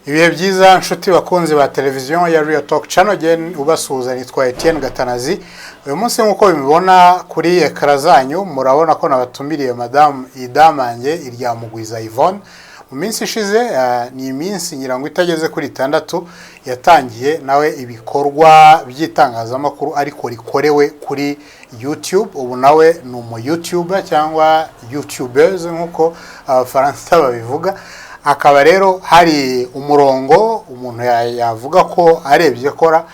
Ibihe byiza nshuti bakunzi ba televiziyo ya Real Talk Channel gen ubasuhuza nitwa Etienne Gatanazi. Uyu munsi nkuko bimubona kuri ekara zanyu murabona ko nabatumiriye Madame IDAMANGE iryamugwiza Yvonne. Mu minsi ishize ni iminsi nyirango itageze kuri 6 yatangiye nawe ibikorwa by'itangazamakuru ariko rikorewe kuri YouTube. Ubu nawe ni umu YouTuber cyangwa YouTubers nkuko Abafaransa babivuga. Akaba rero hari umurongo umuntu yavuga ko arebye kora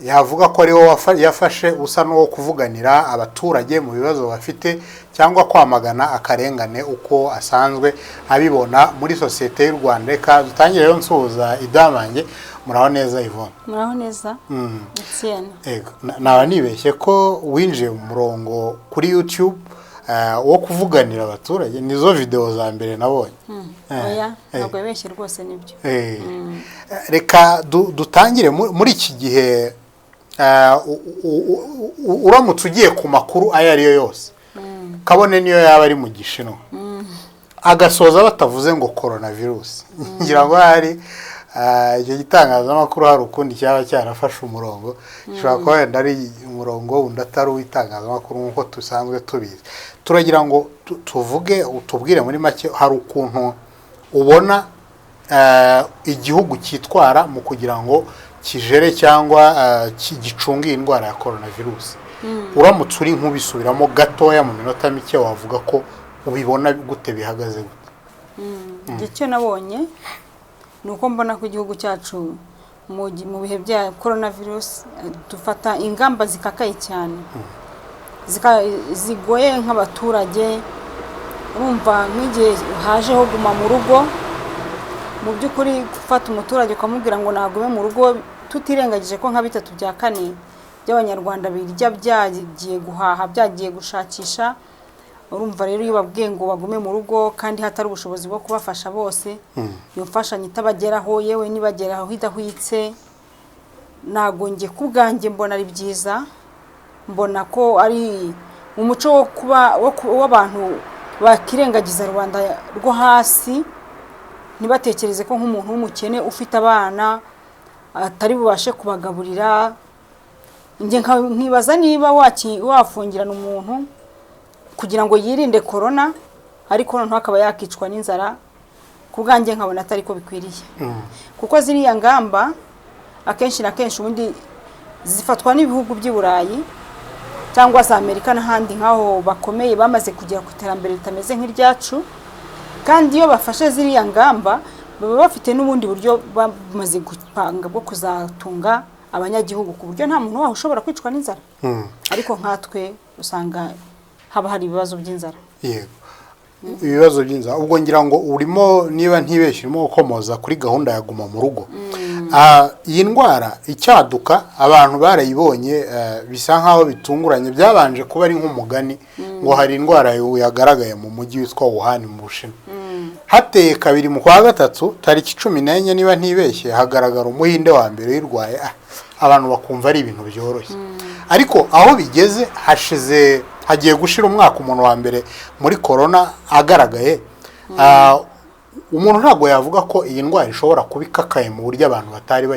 yavuga ko ari wo yafashe usa no kuvuganira abaturage mu bibazo bafite cyangwa kwamagana akarengane uko asanzwe abibona muri societe y'u Rwanda. Reka dutangire rero nsuhuza IDAMANGE. Muraho neza Yvonne? Muraho neza. Etienne. Ego naba nibeshye ko winjiye mu murongo kuri YouTube wo kuvuganira abaturage. Nizo video za mbere nabonye. Oya ntabwo yabeshye rwose nibyo. Reka dutangire muri iki gihe uramutse ugiye ku makuru ayo ari yo yose kabone niyo yaba ari mu Gishinwa agasoza batavuze ngo coronavirus ngira ngo hari icyo gitangazamakuru hari ukundi cyaba cyarafashe umurongo gishobora kuba wenda ari umurongo wundi atari uw'itangazamakuru nk'uko dusanzwe tubizi. Turagira ngo tuvuge utubwire muri make hari ukuntu ubona igihugu cyitwara mu kugira ngo kijere cyangwa gicunge indwara ya coronavirus. Uramutse uri nk'ubisubiramo gatoya mu minota mike wavuga ko ubibona gute bihagaze gute? Icyo nabonye nuko mbona ko igihugu cyacu mu bihe bya coronavirus dufata ingamba zikakaye cyane zigoye nk'abaturage. Urumva nk'igihe hajeho guma mu rugo, mu by'ukuri gufata umuturage ukamubwira ngo nagume mu rugo tutirengagije ko nka 3/4 by'abanyarwanda birya byagiye guhaha byagiye gushakisha. Urumva rero iyo babwiye ngo bagume mu rugo kandi hatari ubushobozi bwo kubafasha bose, iyo mfashanyo itabageraho yewe nibageraho hidahwitse, nago nge kubwanjye mbona ari byiza. Mbona ko ari umuco wo kuba w'abantu bakirengagiza rubanda rwo hasi, nibatekereze ko nk'umuntu w'umukene ufite abana atari bubashe kubagaburira. Nge nkibaza niba wafungirana umuntu kugira ngo yirinde corona ariko none akaba yakicwa n'inzara, kubwanjye nkabona atari ko bikwiriye. Kuko ziriya ngamba akenshi na kenshi ubundi zifatwa n'ibihugu by'i Burayi cyangwa za Amerika n'ahandi nkaho bakomeye bamaze kugera ku iterambere ritameze nk'iryacu, kandi iyo bafashe ziriya ngamba baba bafite n'ubundi buryo bamaze gupanga bwo kuzatunga abanyagihugu ku buryo nta muntu waho ushobora kwicwa n'inzara. Ariko nkatwe usanga haba hari ibibazo by'inzara. Yego, ibibazo by'inzara. Ubwo ngira ngo urimo niba ntibeshye urimo gukomoza kuri gahunda ya guma mu rugo. Iyi ndwara icyaduka abantu barayibonye bisa nkaho bitunguranye, byabanje kuba ari nk'umugani ngo hari indwara yagaragaye mu mujyi witwa Wuhan mu Bushinwa. Hateye kabiri mu kwa gatatu tariki 14 niba ntibeshye hagaragara umuhinde wa mbere yirwaye. Abantu bakumva ari ibintu byoroshye, ariko aho bigeze hagiye gushira umwaka umuntu wa mbere muri corona agaragaye. Umuntu ntago yavuga ko iyi ndwara ishobora kubikakaye mu buryo abantu batari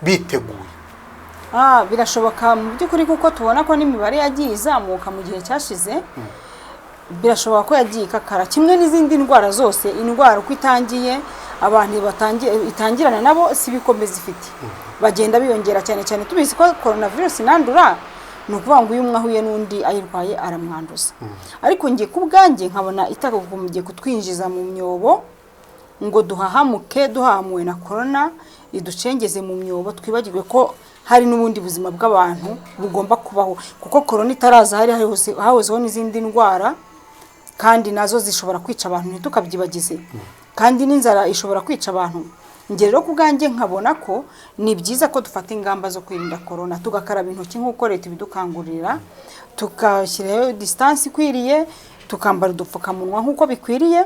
biteguye. Birashoboka mu by'ukuri kuko tubona ko n'imibare yagiye izamuka mu gihe cyashize. Birashoboka ko yagiye kakara kimwe n'izindi ndwara zose. Indwara uko itangiye abantu itangirana nabo si bikomeza ifite, bagenda biyongera cyane cyane. Tubizi ko coronavirus nandura nukuvuga ngo uyu mwahuye n'undi ayirwaye aramwanduza. Ariko ngiye kubwanjye nkabona itakagombye kutwinjiza mu myobo ngo duhamuwe na corona iducengeze mu myobo twibagirwe ko hari n'ubundi buzima bw'abantu bugomba kubaho. Kuko corona itaraza hari hahozeho n'izindi ndwara kandi nazo zishobora kwica abantu ntitukabyibagize, kandi n'inzara ishobora kwica abantu. Ngero kubwanjye nkabona ko ni byiza ko dufata ingamba zo kwirinda corona, tugakaraba intoki nk'uko Leta ibidukangurira, tukashyiraho distance ikwiriye, tukambara udupfukamunwa nk'uko bikwiriye,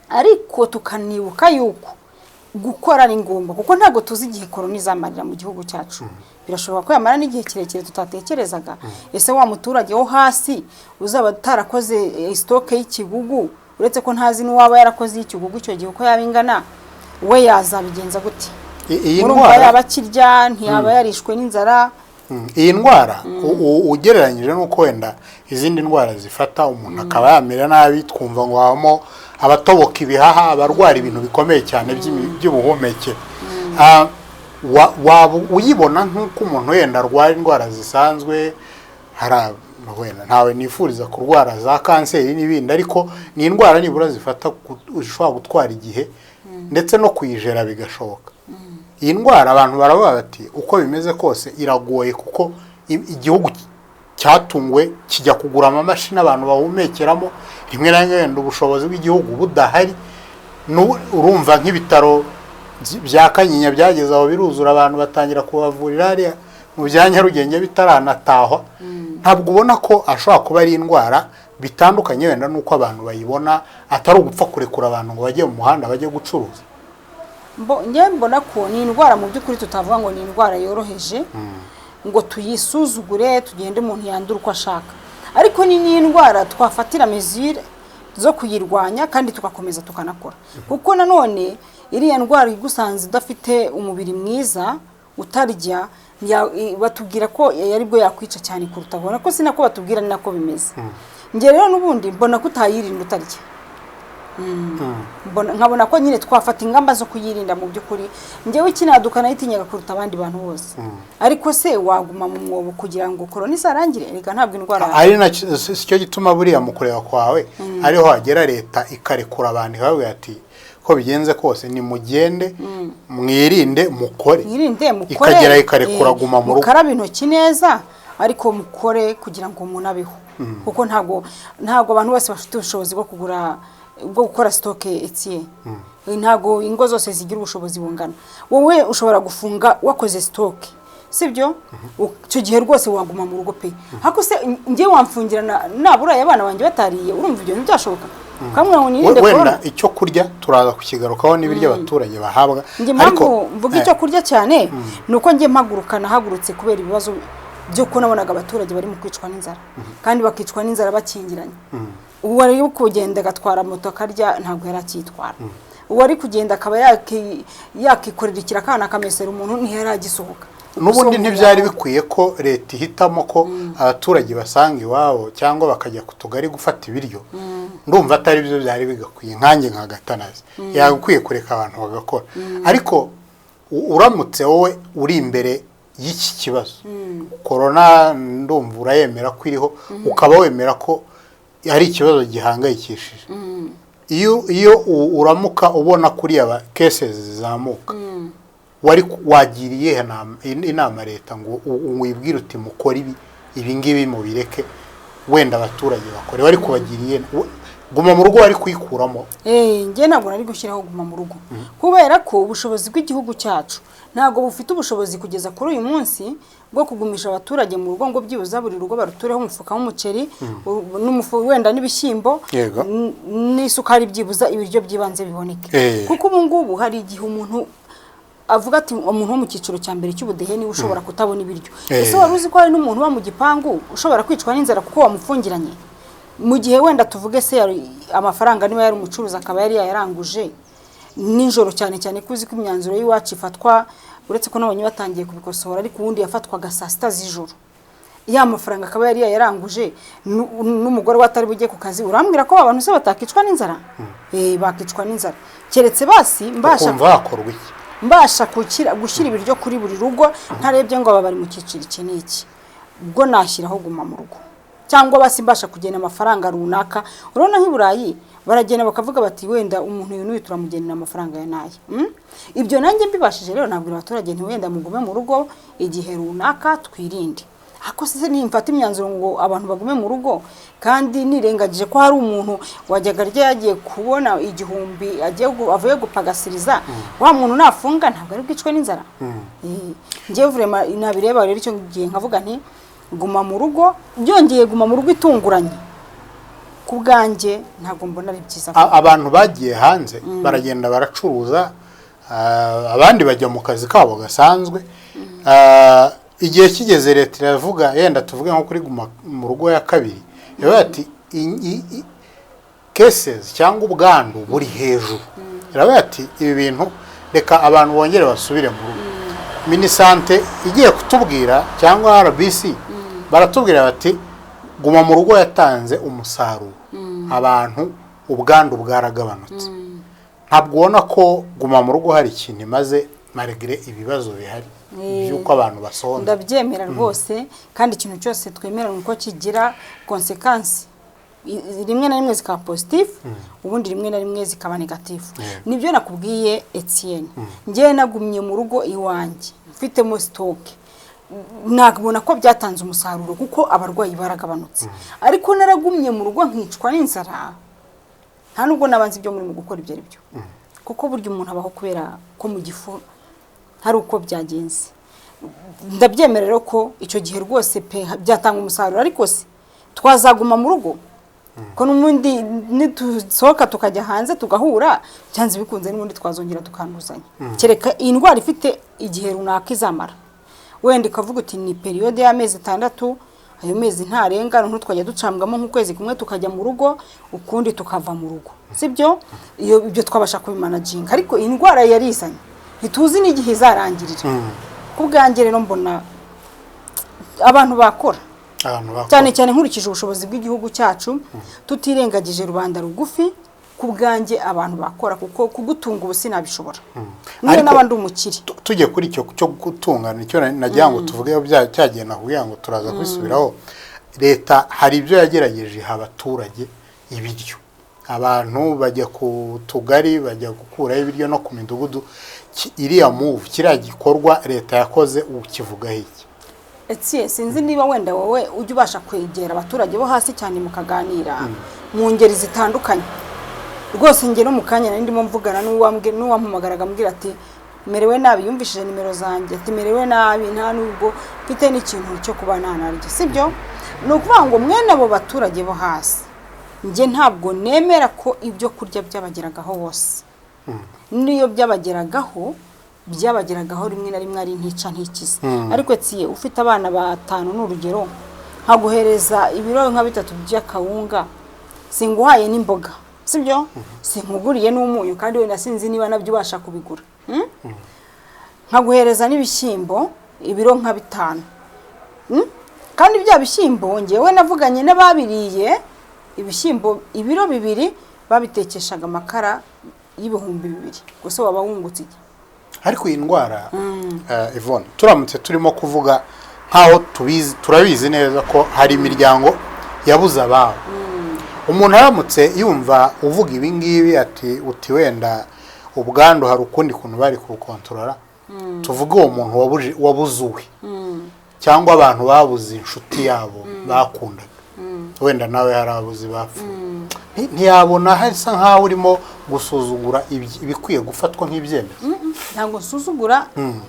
ariko tukanibuka yuko gukora ari ngombwa kuko ntago tuzi igihe corona izamarira mu gihugu cyacu. Birashoboka ko yamara n'igihe kirekire tutatekerezaga. Ese wa muturage wo hasi uzaba tarakoze stock y'ikigugu uretse ko ntazi n'uwaba yarakoze y'ikigugu cyo gihe uko yabingana, we yazabigenza gute? iyi ndwara yaba kirya ntiyaba yarishwe n'inzara. Iyi ndwara ugereranyije nuko wenda izindi ndwara zifata umuntu akaba yamera nabi, twumva ngo habamo abatoboka ibihaha, abarwara ibintu bikomeye cyane by'ubuhumekero. Waba uyibona nk'uko umuntu wenda arwara indwara zisanzwe, wenda ntawe nifuriza kurwara za kanseri n'ibindi, ariko ni indwara nibura zifata ushobora gutwara igihe ndetse no kuyijera bigashoboka. Iyi ndwara abantu baravuga bati uko bimeze kose iragoye, kuko igihugu cyatungwe kijya kugura amamashini abantu bahumekeramo, rimwe na rimwe wenda ubushobozi bw'igihugu budahari. Urumva nk'ibitaro bya Kanyinya byageze aho biruzura, abantu batangira kubavurira hariya mu bya Nyarugenge bitaranatahwa. Ntabwo ubona ko ashobora kuba ari indwara bitandukanye wenda nuko abantu bayibona, atari ugupfa kurekura abantu ngo bajye mu muhanda bajye gucuruza. Njye mbona ko ni indwara mu by'ukuri tutavuga ngo ni indwara yoroheje ngo tuyisuzugure tugende umuntu yandura uko ashaka, ariko ni indwara twafatira mesure zo kuyirwanya kandi tugakomeza tukanakora. Kuko nanone iriya ndwara igusanze udafite umubiri mwiza utarya, batubwira ko yari bwo yakwica cyane kuruta bona ko sinako batubwira ni nako bimeze. Nge rero nubundi mbona ko utayirinda utarya. Nkabona ko nyine twafata ingamba zo kuyirinda mu by'ukuri. Ngewe ikinadukana yitinyaga kuruta abandi bantu bose. Ariko se waguma mu mwobo kugira ngo korona isarangire? Reka ntabwo indwara ari cyo gituma buriya mu kureba kwawe ariho hagera leta ikarekura abantu bavuga ati ko bigenze kose ni mugende mwirinde mukore, ikagera ikarekura guma mu rugo, mukarabe intoki neza ariko mukore kugira ngo umuntu abeho. Kuko ntabwo abantu bose bafite ubushobozi bwo gukora stock etiye. Ntabwo ingo zose zigira ubushobozi bungana. Wowe ushobora gufunga wakoze stock, sibyo? Cyo gihe rwose waguma mu rugo pe. Hako se ngiye wamfungira nabura y'abana banjye batariye, urumva ibyo byashoboka? Kamwe ngo nirinde wenda icyo kurya turaza kukigarukaho n'ibiryo abaturage bahabwa. Ariko mvuga icyo kurya cyane nuko ngiye mpagurukana hagurutse kubera ibibazo byo ko nabonaga abaturage bari mu kwicwa n'inzara, kandi bakicwa n'inzara bakingiranye. Uwari kugenda gatwara moto akarya ntabwo yaracyitwara. Uwari kugenda akaba yakikorera ikirakana akamesera umuntu ntiyaragisohoka. Nubundi ntibyari bikwiye ko leta ihitamo ko abaturage basanga iwabo cyangwa bakajya ku tugari gufata ibiryo. Ndumva atari byo byari bigakwiye, nkanjye nka Gatanazi yagakwiye kureka abantu bagakora. Ariko uramutse wowe uri imbere y'iki kibazo, korona ndumva urayemera ko iriho, ukaba wemera ko ari ikibazo gihangayikishije. Iyo uramuka ubona kuri aba cases zizamuka, wagiriye inama leta ngo wibwire uti mukora ibi ngibi mu bireke wenda abaturage bakore, wari kubagiriye guma mu rugo wari kuyikuramo? Nge ntabwo nari gushyiraho guma mu rugo, kubera ko ubushobozi bw'igihugu cyacu ntabwo bufite ubushobozi kugeza kuri uyu munsi bwo kugumisha abaturage mu rugo ngo byibuza buri rugo barutureho umufuka w'umuceri n'umufu wenda n'ibishyimbo n'isukari, byibuza ibiryo byibanze biboneke. Kuko ubu ngubu hari igihe umuntu avuga ati umuntu wo mu cyiciro cya mbere cy'ubudehe ni ushobora kutabona ibiryo. Ese wari uzi ko hari n'umuntu wa mu gipangu ushobora kwicwa n'inzara kuko wamufungiranye? Mu gihe wenda tuvuge se amafaranga niba yari umucuruzi akaba yari yaranguje nijoro, cyane cyane kuzi ko imyanzuro y'iwacu ifatwa, uretse ko nabonye batangiye kubikosora, ariko ubundi yafatwaga saa sita z'ijoro. Ya mafaranga akaba yari yaranguje n'umugore watari bujye ku kazi, urambwira ko abantu se batakicwa n'inzara? Bakicwa n'inzara. Keretse basi mbasha gushyira ibiryo kuri buri rugo, ntarebye ngo aba bari mu cyiciro iki n'iki, ubwo nashyiraho guma mu rugo. Cyangwa basi mbasha kugena amafaranga runaka. Urabona nk'i Burayi baragenda bakavuga bati wenda umuntu uyu n'uyu turamugenera amafaranga ya naye. Ibyo nanjye mbibashije rero nabwira abaturage nti wenda mugume mu rugo igihe runaka twirinde. Hako se nimfata imyanzuro ngo abantu bagume mu rugo kandi nirengagije ko hari umuntu wajyaga rye yagiye kubona igihumbi avuye gupagasiriza, wa muntu nafunga ntabwo ari bwicwe n'inzara. Ngiye vraiment inabireba rero icyo ngiye nkavuga nti guma mu rugo, byongeye guma mu rugo itunguranye. Ku bwanjye ntabwo mbona ari byiza. Abantu bagiye hanze baragenda baracuruza, abandi bajya mu kazi kabo gasanzwe. Igihe kigeze leta iravuga yenda tuvuge nko kuri guma mu rugo ya kabiri, yavuga ati cases cyangwa ubwandu buri hejuru. Iravuga ati ibi bintu reka abantu bongere basubire mu rugo. Minisante igiye kutubwira cyangwa RBC baratubwira bati guma mu rugo yatanze umusaruro, abantu ubwandu bwaragabanutse. Ntabwo ubona ko guma mu rugo hari ikintu imaze malgré ibibazo bihari byuko abantu basonza? Ndabyemera rwose, kandi ikintu cyose twemerera uko kigira consequence, rimwe na rimwe zikaba positive, ubundi rimwe na rimwe zikaba negative. Nibyo nakubwiye Etienne, ngiye nagumye mu rugo iwanjye mfitemo stock, nagubona ko byatanze umusaruro kuko abarwayi baragabanutse. Ariko naragumye mu rugo nkicwa n'inzara, nta nubwo nabanze ibyo muri mu gukora ibyo ari byo, kuko burya umuntu abaho kubera ko mu gifu hari uko byagenze. Ndabyemerera ko icyo gihe rwose pe byatanga umusaruro, ariko se twazaguma mu rugo ko n'ubundi nitusohoka tukajya hanze tugahura, cyanze bikunze n'ubundi twazongera tukanduzanya. Kereka indwara ifite igihe runaka izamara, wenda ikavuga uti ni periode y'amezi 6, ayo mezi ntarenga twajya ducambwamo nk'ukwezi kumwe tukajya mu rugo, ukundi tukava mu rugo, sibyo? Ibyo twabasha kubimanaginga. Ariko indwara yarizanye ntituzi n'igihe izarangirira. Kubwanjye rero mbona abantu bakora cyane cyane nkurikije ubushobozi bw'igihugu cyacu, tutirengagije rubanda rugufi. Kubwanjye abantu bakora, kuko kugutunga ubu sinabishobora, niyo n'abandi umukiri. Tujye kuri icyo cyo gutungana, icyo nagira ngo tuvugeho byagenda kugira ngo turaza kwisubiraho. Leta hari ibyo yagerageje abaturage ibiryo, abantu bajya ku tugari bajya gukuraho ibiryo no ku midugudu. Iriya move, kiriya gikorwa Leta yakoze ukivugaho iki? Sinzi niba wenda wowe ujye ubasha kwegera abaturage bo hasi cyane mukaganira mu ngeri zitandukanye. Rwose nge no mukanya nari ndimo mvugana n'uwampamagaraga ambwira ati merewe nabi, yumvishije nimero zanjye ati merewe nabi, nta nubwo mfite n'ikintu cyo kuba nanarya, sibyo? Ni ukuvuga ngo mwene abo baturage bo hasi, nge ntabwo nemera ko ibyo kurya byabageragaho bose. Niyo byabageragaho rimwe na rimwe ari ntica ntikize. Ariko tsiye ufite abana 5 n'urugero, nkaguhereza ibiro nka 3 by'akawunga, singuhaye n'imboga, sibyo? Sinkuguriye n'umunyu, kandi wenda sinzi niba nabyo ubasha kubigura. Nkaguhereza n'ibishyimbo ibiro nka 5, kandi bya bishyimbo ngewe navuganye n'ababiriye ibishyimbo ibiro 2 babitekeshaga amakara y'ibihumbi 2, gusa waba wungutse iki? Ariko iyi ndwara Yvonne, turamutse turimo kuvuga nkaho turabizi neza ko hari imiryango yabuze ababo. Umuntu aramutse yumva uvuga ibi ngibi ati uti wenda ubwandu hari ukundi kuntu bari kukontorora, tuvuge uwo muntu wabuzuwe cyangwa abantu babuze inshuti yabo bakundaga, wenda nawe hari abuzi bapfu, ntiyabona hasa nkaho urimo gusuzugura ibikwiye gufatwa nk'ibyemezo? Ntabwo nsuzugura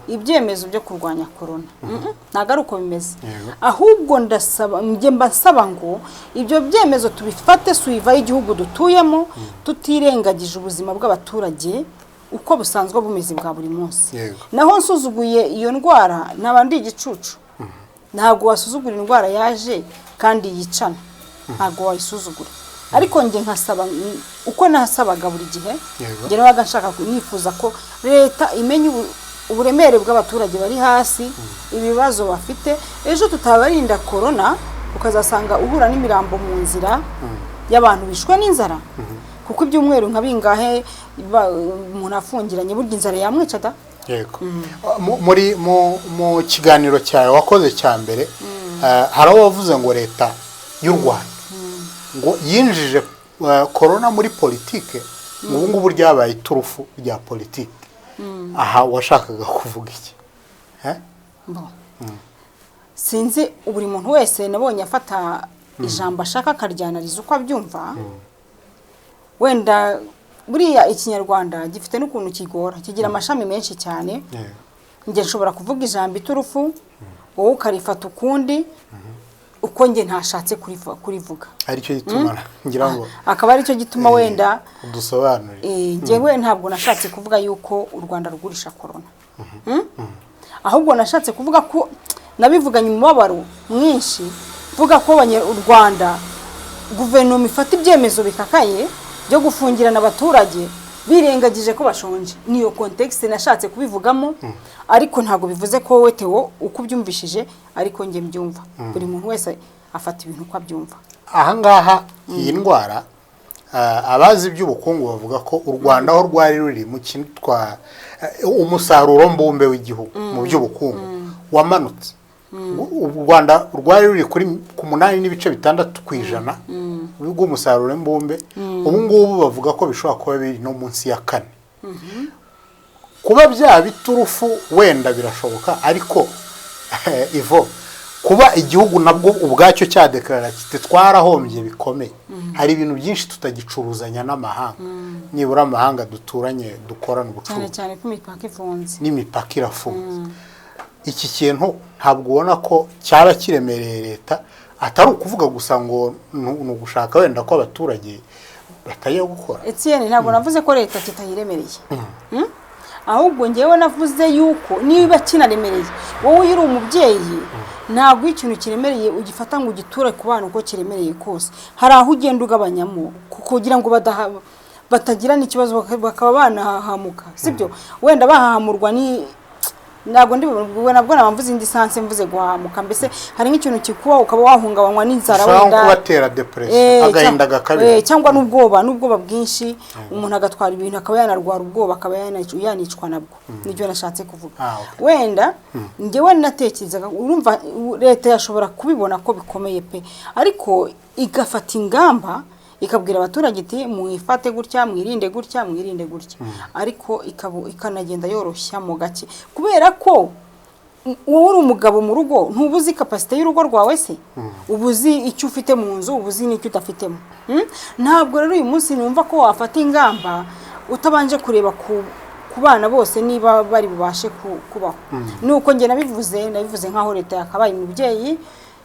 ibyemezo byo kurwanya corona, ntabwo ari uko bimeze. Ahubwo mbasaba ngo ibyo byemezo tubifate suiva y'igihugu dutuyemo, tutirengagije ubuzima bw'abaturage uko busanzwe bumeze bwa buri munsi. Naho nsuzuguye iyo ndwara nabandi igicucu. Ntabwo wasuzugura indwara yaje kandi yicana, ntabwo wayisuzugura. Ariko nge nkasaba uko nasabaga buri gihe, nge nabaga nshaka nifuza ko Leta imenye uburemere bw'abaturage bari hasi, ibibazo bafite. Ejo tutabarinda corona, ukazasanga uhura n'imirambo mu nzira y'abantu bishwe n'inzara, kuko ibyumweru nka bingahe umuntu afungiranye burya inzara yamwica da. Yego. Mu kiganiro cyawe wakoze cya mbere, hari aho wavuze ngo Leta y'u Rwanda ngo yinjije corona muri politike, ubu ngubu ryabaye iturufu rya politike. Aha washakaga kuvuga iki? Sinzi, buri muntu wese nabonye afata ijambo ashaka akaryanariza uko abyumva. Wenda buriya ikinyarwanda gifite n'ukuntu kigora, kigira amashami menshi cyane. Nge nshobora kuvuga ijambo iturufu, wowe ukarifata ukundi, uko nge ntashatse kurivuga. Aricyo gituma ngira ngo akaba aricyo gituma wenda udusobanurire. Ngewe ntabwo nashatse kuvuga yuko u Rwanda rugurisha corona. Ahubwo nashatse kuvuga ko nabivuganye umubabaro mwinshi, vuga ko u Rwanda guverinoma ifata ibyemezo bikakaye byo gufungirana abaturage birengagije ko bashonje. Niyo context nashatse kubivugamo, ariko ntago bivuze ko wowe Theo uko ubyumvishije ariko nge mbyumva. Buri muntu wese afata ibintu kwa byumva. Aha ngaha iyi ndwara abazi by'ubukungu bavuga ko u Rwanda aho rwari ruri mu cyitwa umusaruro mbumbe w'igihugu mu by'ubukungu wamanutse. U Rwanda rwari ruri kuri ku 8.6% bw'umusaruro mbumbe, ubu ngubu bavuga ko bishobora kuba biri no munsi ya 4. Kuba bya biturufu wenda birashoboka, ariko ivo kuba igihugu nabwo ubwacyo cyadeklara kiti twarahombye bikomeye. Hari ibintu byinshi tutagicuruzanya n'amahanga, nibura amahanga duturanye dukorana ubucuruzi cyane ku mipaka ifunze n'imipaka irafunze. Iki kintu ntabwo ubona ko cyaba kiremereye leta, atari ukuvuga gusa ngo nugushaka wenda ko abaturage bataye gukora. Etienne, ntabwo navuze ko leta kitayiremereye. Ahubwo ngewe navuze yuko niba kinaremereye, wowe uri umubyeyi ntabwo ikintu kiremereye ugifata ngo ugiture ku bana uko kiremereye kose. Hari aho ugenda ugabanyamo kugira ngo batagira n'ikibazo bakaba banahahamuka, sibyo? Wenda bahahamurwa ni ntabwo ndibwo nabwo namvuze indi sanse mvuze guhamuka. Mbese hari nk'ikintu kikuba ukaba wahungabanywa n'inzara wenda kubatera depression, agahinda gakabije, cyangwa n'ubwoba bwinshi, umuntu agatwara ibintu akaba yanarwara ubwoba, akaba yanicwa nabwo. Nibyo nashatse kuvuga. Wenda ngewe natekerezaga, urumva leta yashobora kubibona ko bikomeye pe, ariko igafata ingamba ikabwira abaturage iti mwifate gutya, mwirinde gutya, mwirinde gutya. Ariko ikanagenda yoroshya mu gake, kubera ko wowe uri umugabo mu rugo ntubuzi capacity y'urugo rwawe se, ubuzi icyo ufite mu nzu, ubuzi n'icyo udafitemo. Ntabwo rero uyu munsi numva ko wafata ingamba utabanje kureba ku bana bose niba bari bubashe kubaho. Nuko nge nabivuze nkaho leta yakabaye umubyeyi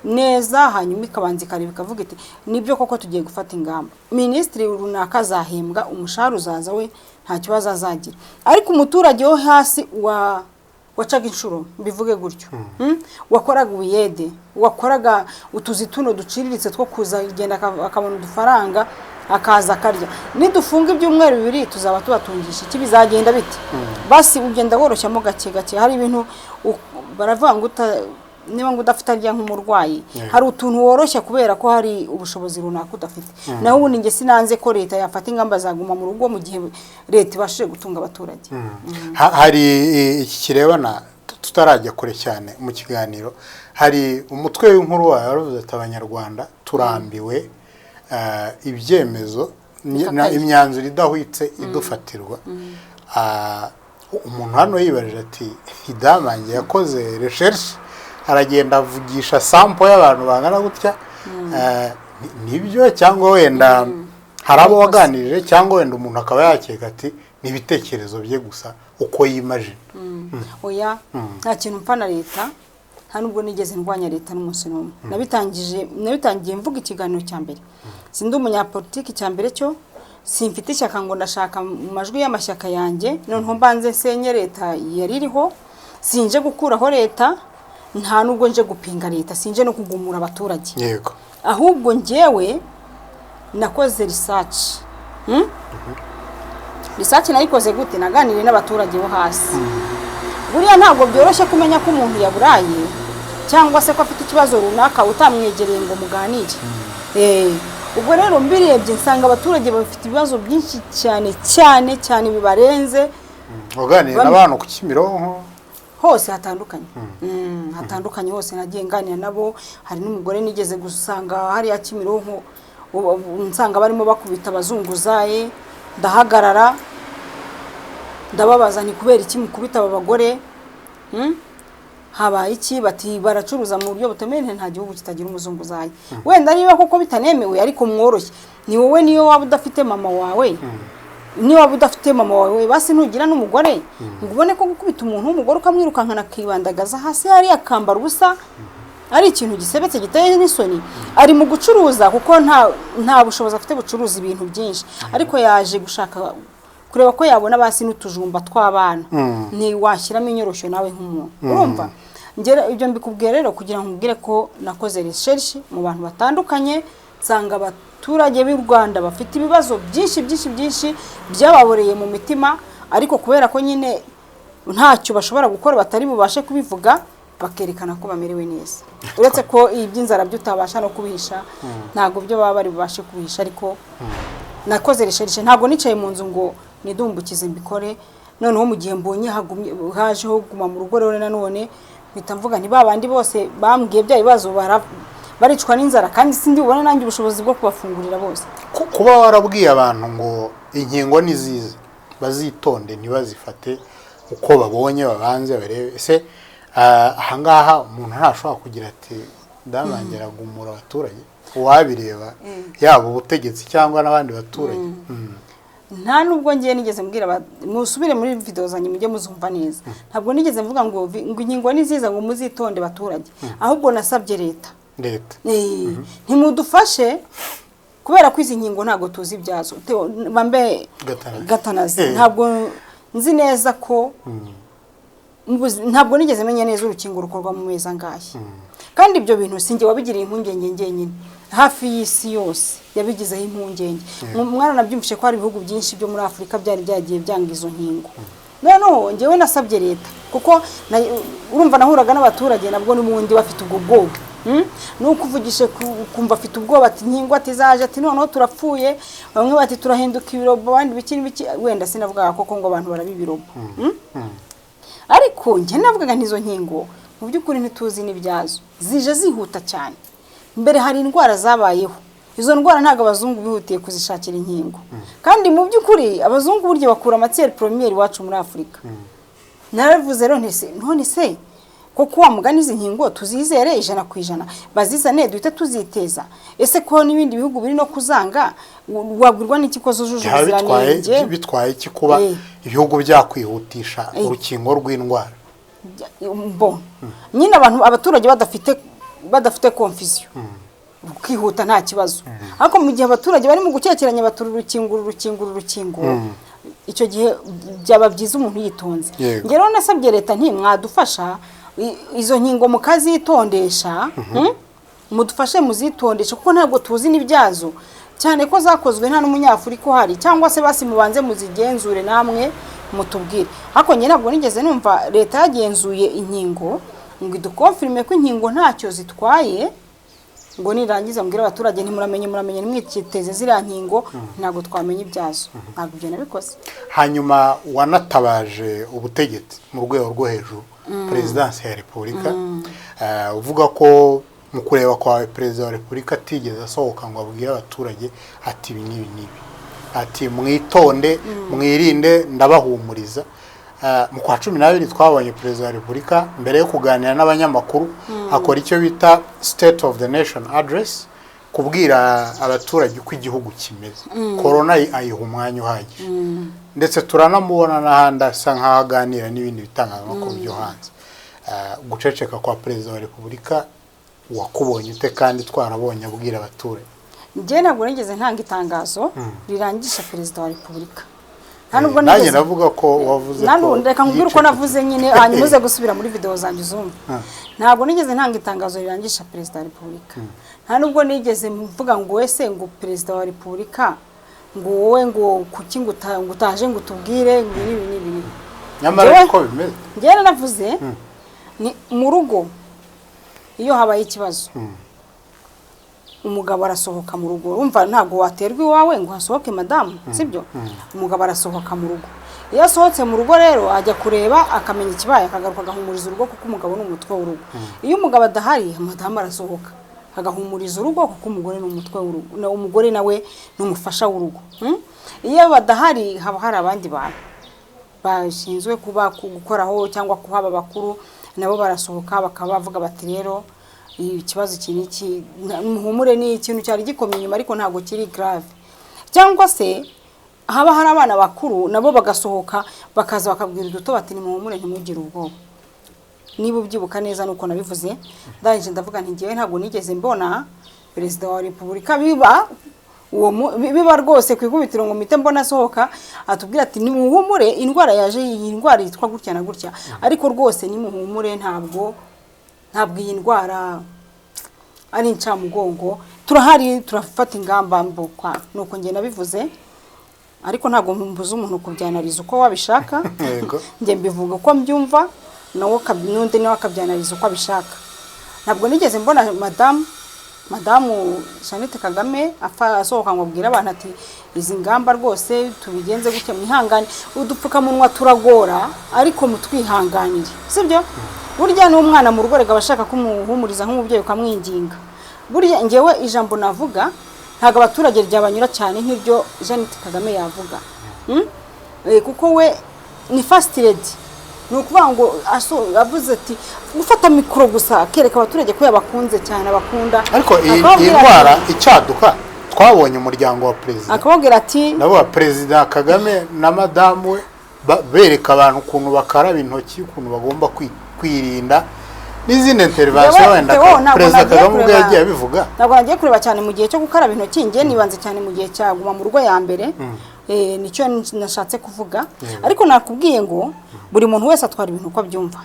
neza, hanyuma ikabanza ikareba ikavuga iti nibyo koko tugiye gufata ingamba. Ministri runaka azahembwa, umushahara uzaza, we nta kibazo azagira. Ariko umuturage wo hasi wacaga inshuro, bivuge gutyo, wakoraga ubuyede, wakoraga utuzi tuno duciriritse two kuza igenda akabona udufaranga akaza akarya, nidufunga ibyumweru 2 tuzaba tubatungisha iki, bizagenda bite? Basi ugenda woroshyamo gake gake. Hari ibintu baravuga ngo niba ngo udafite arya nk'umurwayi, hari utuntu woroshya kubera ko hari ubushobozi runaka udafite. Naho ubundi nge sinanze ko leta yafata ingamba zaguma mu rugo mu gihe leta ibashije gutunga abaturage. Hari iki kirebana tutarajya kure cyane mu kiganiro, hari umutwe w'inkuru waravuze ati abanyarwanda turambiwe ibyemezo imyanzuro idahwitse idufatirwa. Umuntu hano yibaje ati IDAMANGE yakoze recherche, aragenda avugisha sample y'abantu bangana gutya, nibyo cyangwa wenda hari abo waganirije, cyangwa wenda umuntu akaba yakeka ati nibitekerezo bye gusa uko yimagine? Oya, nta kintu mpfa na leta, nta nubwo nigeze ndwanya leta n'umunsi n'umwe. Nabitangiye mvuga ikiganiro cya mbere, sindi umunyapolitiki cya mbere cyo, simfite ishyaka ngo ndashaka mu majwi y'amashyaka yanjye noneho mbanze nsenye leta yari iriho. Sinje gukuraho leta, nta nubwo nje gupinga leta, sinje no kugumura abaturage. Yego. Ahubwo ngewe nakoze research. Research nayikoze gute? Naganiriye n'abaturage bo hasi. Buriya ntabwo byoroshye kumenya ko umuntu yaburaye cyangwa se ko afite ikibazo runaka utamwegereye ngo muganire. Ubwo rero mbirebye nsanga abaturage bafite ibibazo byinshi cyane bibarenze. Uganira n'abantu ku Kimironko hose hatandukanye. Hatandukanye hose nagiye nganira nabo. Hari n'umugore nigeze gusanga hari ya Kimironko, nsanga barimo bakubita abazunguzaye, ndahagarara ndababaza ni kubera iki mukubita aba bagore, habaye iki? Bati baracuruza mu buryo butemewe, nta gihugu kitagira umuzunguzaye. Wenda niba koko bitanemewe ariko mworoshye, ni wowe niyo waba udafite mama wawe, niba waba udafite mama wawe basi ntugira n'umugore, ngubone ko gukubita umuntu w'umugore ukamwirukankana akibandagaza hasi hari akambara ubusa, ari ikintu gisebetse giteye n'isoni. Ari mu gucuruza kuko nta bushobozi afite bucuruza ibintu byinshi, ariko yaje gushaka kureba ko yabona basi n'utujumba tw'abana. Ni washyiramo inyoroshyo nawe nk'umuntu, urumva? Ngera ibyo mbikubwiye rero kugira ngo ngire ko nakoze research mu bantu batandukanye, nsanga abaturage b'u Rwanda bafite ibibazo byinshi byababoreye mu mitima, ariko kubera ko nyine ntacyo bashobora gukora batari bubashe kubivuga, bakerekana ko bamerewe neza. Uretse ko iby'inzara byo utabasha no kubihisha, ntago byo baba bari bubashe kubihisha, ariko nakoze resherishe, ntago nicaye mu nzu ngo nidumbukize mbikore. Noneho mu gihe mbonye hajeho guma mu rugo rero nanone mpita mvuga nti babandi bose bambwiye bya bibazo baricwa n'inzara, kandi sindi ubona nanjye ubushobozi bwo kubafungurira bose. Kuba warabwiye abantu ngo inkingo ni ziza bazitonde ntibazifate uko babonye, babanze barebe ese ahangaha umuntu ntashobora kugira ati ndabangera gumura abaturage, wabireba yaba ubutegetsi cyangwa n'abandi baturage. Nta nubwo ngiye nigeze mbwira musubire muri video zanyu mujye muzumva neza. Ntabwo nigeze mvuga ngo inkingo ni ziza ngo muzitonde baturage, ahubwo nasabye leta ntimudufashe kubera ko izi nkingo ntago tuzi ibyazo. Bambe gatanazi ntabwo nzi neza ko ntabwo nigeze menya neza urukingo rukorwa mu meza ngahe, kandi ibyo bintu singe wabigiriye impungenge ngenyine, hafi y'isi yose yabigizeho impungenge. Mwana nabyumvishe ko hari ibihugu byinshi byo muri Afrika byari byagiye byanga izo nkingo. Noneho ngewe nasabye leta, kuko urumva nahuraga n'abaturage nabwo n'umundi bafite ubwo bwoba, nuko uvugishe kumva afite ubwoba ati inkingo atizaje, ati noneho turapfuye, bamwe bati turahinduka ibirobo, abandi biki wenda sinavuga koko ngo abantu barabibirobo. Ariko nge navugaga ntizo nkingo mu by'ukuri ntituzi n'ibyazo, zije zihuta cyane. Mbere hari indwara zabayeho, izo ndwara ntago abazungu bihutiye kuzishakira inkingo, kandi mu by'ukuri abazungu buryo bakura matière première wacu muri Afrika. Naravuze rero none se koko wa mugani izi nkingo tuzizere 100% bazizane duhita tuziteza? Ese ko n'ibindi bihugu biri no kuzanga wagurwa n'ikikozo jujuziranye bitwaye iki kuba ibihugu byakwihutisha urukingo rw'indwara? Bon nyine abaturage badafite confusion, kwihuta nta kibazo. Ariko mu gihe abaturage bari mu gukekeranya baturu urukingo icyo gihe byaba byiza umuntu yitonze. Ngero nasabye leta nti mwadufasha izo nkingo mukazitondesha, mudufashe muzitondesha kuko ntabwo tuzi n'ibyazo, cyane ko zakozwe nta n'umunyafurika uhari, cyangwa se basi mubanze muzigenzure namwe mutubwire. Ariko nyine ntabwo nigeze numva leta yagenzuye inkingo ngo idukonfirme ko inkingo ntacyo zitwaye, ngo nirangiza mbwira abaturage ntimuramenye nimwiteze ziriya nkingo, ntabwo twamenye ibyazo. Ntabwo ibyo nabikoze. Hanyuma wanatabaje ubutegetsi mu rwego rwo hejuru, Presidence ya Repubulika, uvuga ko mu kureba kwa Perezida wa Repubulika atigeze asohoka ngo abwire abaturage ati ibi nibi, ati mwitonde mwirinde ndabahumuriza. Mu kwa 12 twabonye Perezida wa Repubulika mbere yo kuganira n'abanyamakuru akora icyo bita State of the Nation Address, kubwira abaturage uko igihugu kimeze. Corona ayiha umwanya uhagije, ndetse turanamubona n'ahandi asa nk'aganira n'ibindi bitangazamakuru byo hanze. Guceceka kwa Perezida wa Repubulika wakubonye ute kandi twarabonye abwira abaturage? Nge ntabwo nigeze ntanga itangazo rirangisha Perezida wa Repubulika. Nubwo nanjye navuga ko wavuze ko reka nkubwire uko navuze nyine, hanyuma uze gusubira muri video zanjye uzumva. Ntabwo nigeze ntanga itangazo rirangisha Perezida wa Repubulika. Nta nubwo nigeze mvuga ngo wese ngo Perezida wa Repubulika ngo wowe ngo kuki ngo utaje ngo tubwire ngo ibi. Nyamara ko bimeze. Nge navuze ni mu rugo iyo habaye ikibazo, umugabo arasohoka mu rugo. Urumva ntago waterwa iwawe ngo hasohoke madamu, sibyo? Umugabo arasohoka mu rugo. Iyo asohotse mu rugo rero ajya kureba akamenya ikibaye, akagaruka agahumuriza urugo kuko umugabo ni umutwe w'urugo. Iyo umugabo adahari madamu arasohoka agahumuriza urugo kuko umugore ni umutwe w'urugo, umugore nawe ni umufasha w'urugo. Iyo badahari haba hari abandi bantu bashinzwe gukoraho cyangwa kuhaba bakuru, nabo barasohoka bakaba bavuga bati rero ikibazo kiniki muhumure ni ikintu cyari gikomeye inyuma ariko ntago kiri grave. Cyangwa se haba hari abana bakuru nabo bagasohoka bakaza bakabwira uduto bati ni muhumure ntimugire ubwoba. Niba ubyibuka neza nuko nabivuze, ndaje ndavuga nti ngewe ntago nigeze mbona Perezida wa Repubulika biba rwose kwikubitiro ngo mite mbona sohoka atubwira ati ni muhumure indwara yaje, iyi ndwara yitwa gutya na gutya, ariko rwose ni muhumure ntabwo iyi ndwara ari incamugongo, turahari turafata ingamba mbukwa nuko nge nabivuze ariko ntago mbuza umuntu kubyanariza uko wabishaka nge mbivuga uko mbyumva nawo n'undi nawe akabyanariza uko abishaka ntabwo nigeze mbona madamu Jeannette Kagame asohoka ngo abwira abantu ati izi ngamba rwose tubigenze gutya mwihangane udupfukamunwa turagora ariko mutwihanganire sibyo burya n'umwana mu rugo rega bashaka kumuhumuriza nk'umubyeyi ukamwinginga burya ngewe ijambo navuga ntago abaturage ryabanyura cyane nk'ibyo Jeannette Kagame yavuga kuko we ni first lady nukuvuga ngo avuze ati gufata mikoro gusa kereka abaturage ko yabakunze cyane abakunda ariko iyi ndwara icyaduka twabonye umuryango wa president akababwira ati nabo president Kagame na madamu we bereka abantu ukuntu bakaraba intoki ukuntu bagomba kwirinda n'izindi intervention wenda president Kagame ubwo yagiye abivuga ntabwo nagiye kureba cyane mu gihe cyo gukaraba intoki ngiye nibanze cyane mu gihe cyaguma mu rugo ya mbere nicyo nashatse kuvuga ariko nakubwiye ngo buri muntu wese atwara ibintu uko abyumva